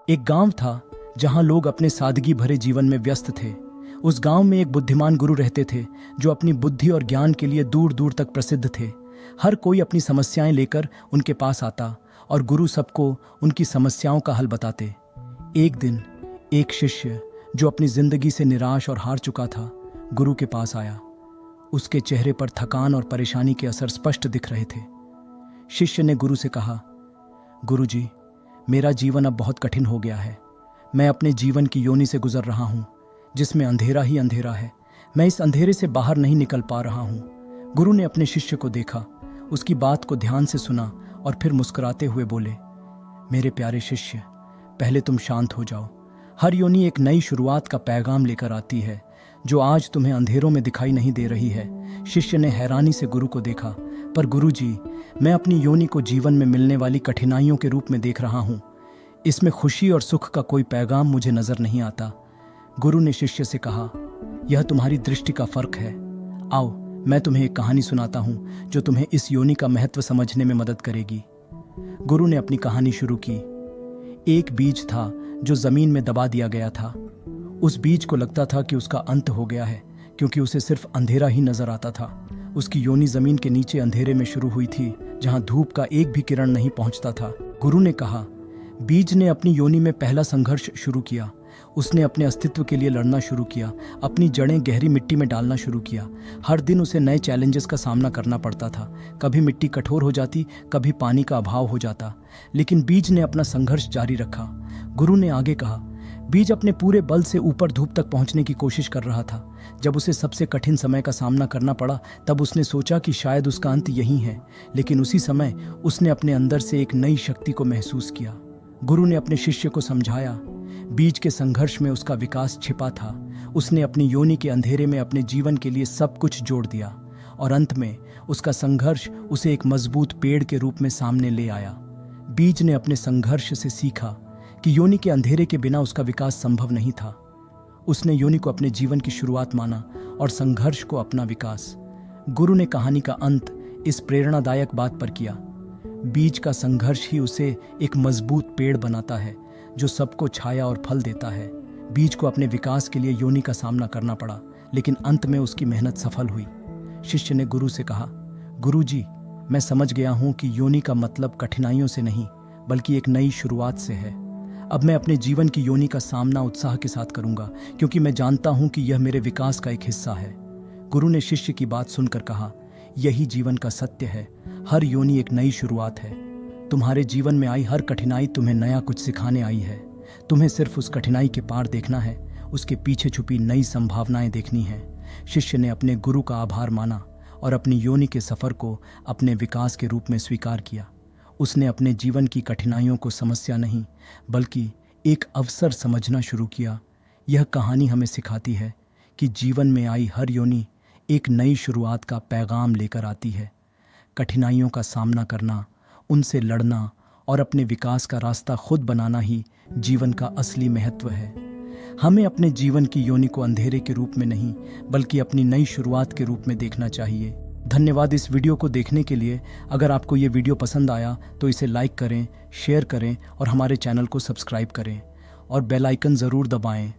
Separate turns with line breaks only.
एक गांव था जहां लोग अपने सादगी भरे जीवन में व्यस्त थे। उस गांव में एक बुद्धिमान गुरु रहते थे जो अपनी बुद्धि और ज्ञान के लिए दूर दूर तक प्रसिद्ध थे। हर कोई अपनी समस्याएं लेकर उनके पास आता और गुरु सबको उनकी समस्याओं का हल बताते। एक दिन एक शिष्य जो अपनी जिंदगी से निराश और हार चुका था, गुरु के पास आया। उसके चेहरे पर थकान और परेशानी के असर स्पष्ट दिख रहे थे। शिष्य ने गुरु से कहा, गुरु जी, मेरा जीवन अब बहुत कठिन हो गया है। मैं अपने जीवन की योनि से गुजर रहा हूँ जिसमें अंधेरा ही अंधेरा है। मैं इस अंधेरे से बाहर नहीं निकल पा रहा हूँ। गुरु ने अपने शिष्य को देखा, उसकी बात को ध्यान से सुना और फिर मुस्कुराते हुए बोले, मेरे प्यारे शिष्य, पहले तुम शांत हो जाओ। हर योनि एक नई शुरुआत का पैगाम लेकर आती है जो आज तुम्हें अंधेरों में दिखाई नहीं दे रही है। शिष्य ने हैरानी से गुरु को देखा, पर गुरु जी, मैं अपनी योनि को जीवन में मिलने वाली कठिनाइयों के रूप में देख रहा हूँ। इसमें खुशी और सुख का कोई पैगाम मुझे नजर नहीं आता। गुरु ने शिष्य से कहा, यह तुम्हारी दृष्टि का फर्क है। आओ, मैं तुम्हें एक कहानी सुनाता हूँ जो तुम्हें इस योनि का महत्व समझने में मदद करेगी। गुरु ने अपनी कहानी शुरू की। एक बीज था जो जमीन में दबा दिया गया था। उस बीज को लगता था कि उसका अंत हो गया है, क्योंकि उसे सिर्फ अंधेरा ही नजर आता था। उसकी योनि जमीन के नीचे अंधेरे में शुरू हुई थी, जहां धूप का एक भी किरण नहीं पहुंचता था। गुरु ने कहा, बीज ने अपनी योनि में पहला संघर्ष शुरू किया। उसने अपने अस्तित्व के लिए लड़ना शुरू किया, अपनी जड़ें गहरी मिट्टी में डालना शुरू किया। हर दिन उसे नए चैलेंजेस का सामना करना पड़ता था। कभी मिट्टी कठोर हो जाती, कभी पानी का अभाव हो जाता, लेकिन बीज ने अपना संघर्ष जारी रखा। गुरु ने आगे कहा, बीज अपने पूरे बल से ऊपर धूप तक पहुंचने की कोशिश कर रहा था। जब उसे सबसे कठिन समय का सामना करना पड़ा, तब उसने सोचा कि शायद उसका अंत यही है। लेकिन उसी समय उसने अपने अंदर से एक नई शक्ति को महसूस किया। गुरु ने अपने शिष्य को समझाया, बीज के संघर्ष में उसका विकास छिपा था। उसने अपनी योनि के अंधेरे में अपने जीवन के लिए सब कुछ जोड़ दिया और अंत में उसका संघर्ष उसे एक मजबूत पेड़ के रूप में सामने ले आया। बीज ने अपने संघर्ष से सीखा कि योनि के अंधेरे के बिना उसका विकास संभव नहीं था। उसने योनि को अपने जीवन की शुरुआत माना और संघर्ष को अपना विकास। गुरु ने कहानी का अंत इस प्रेरणादायक बात पर किया, बीज का संघर्ष ही उसे एक मजबूत पेड़ बनाता है जो सबको छाया और फल देता है। बीज को अपने विकास के लिए योनि का सामना करना पड़ा, लेकिन अंत में उसकी मेहनत सफल हुई। शिष्य ने गुरु से कहा, गुरु जी, मैं समझ गया हूँ कि योनि का मतलब कठिनाइयों से नहीं, बल्कि एक नई शुरुआत से है। अब मैं अपने जीवन की योनि का सामना उत्साह के साथ करूंगा, क्योंकि मैं जानता हूं कि यह मेरे विकास का एक हिस्सा है। गुरु ने शिष्य की बात सुनकर कहा, यही जीवन का सत्य है। हर योनि एक नई शुरुआत है। तुम्हारे जीवन में आई हर कठिनाई तुम्हें नया कुछ सिखाने आई है। तुम्हें सिर्फ उस कठिनाई के पार देखना है, उसके पीछे छुपी नई संभावनाएं देखनी है। शिष्य ने अपने गुरु का आभार माना और अपनी योनि के सफर को अपने विकास के रूप में स्वीकार किया। उसने अपने जीवन की कठिनाइयों को समस्या नहीं, बल्कि एक अवसर समझना शुरू किया। यह कहानी हमें सिखाती है कि जीवन में आई हर योनि एक नई शुरुआत का पैगाम लेकर आती है। कठिनाइयों का सामना करना, उनसे लड़ना और अपने विकास का रास्ता खुद बनाना ही जीवन का असली महत्व है। हमें अपने जीवन की योनि को अंधेरे के रूप में नहीं, बल्कि अपनी नई शुरुआत के रूप में देखना चाहिए। धन्यवाद इस वीडियो को देखने के लिए। अगर आपको ये वीडियो पसंद आया तो इसे लाइक करें, शेयर करें और हमारे चैनल को सब्सक्राइब करें और बेल आइकन ज़रूर दबाएं।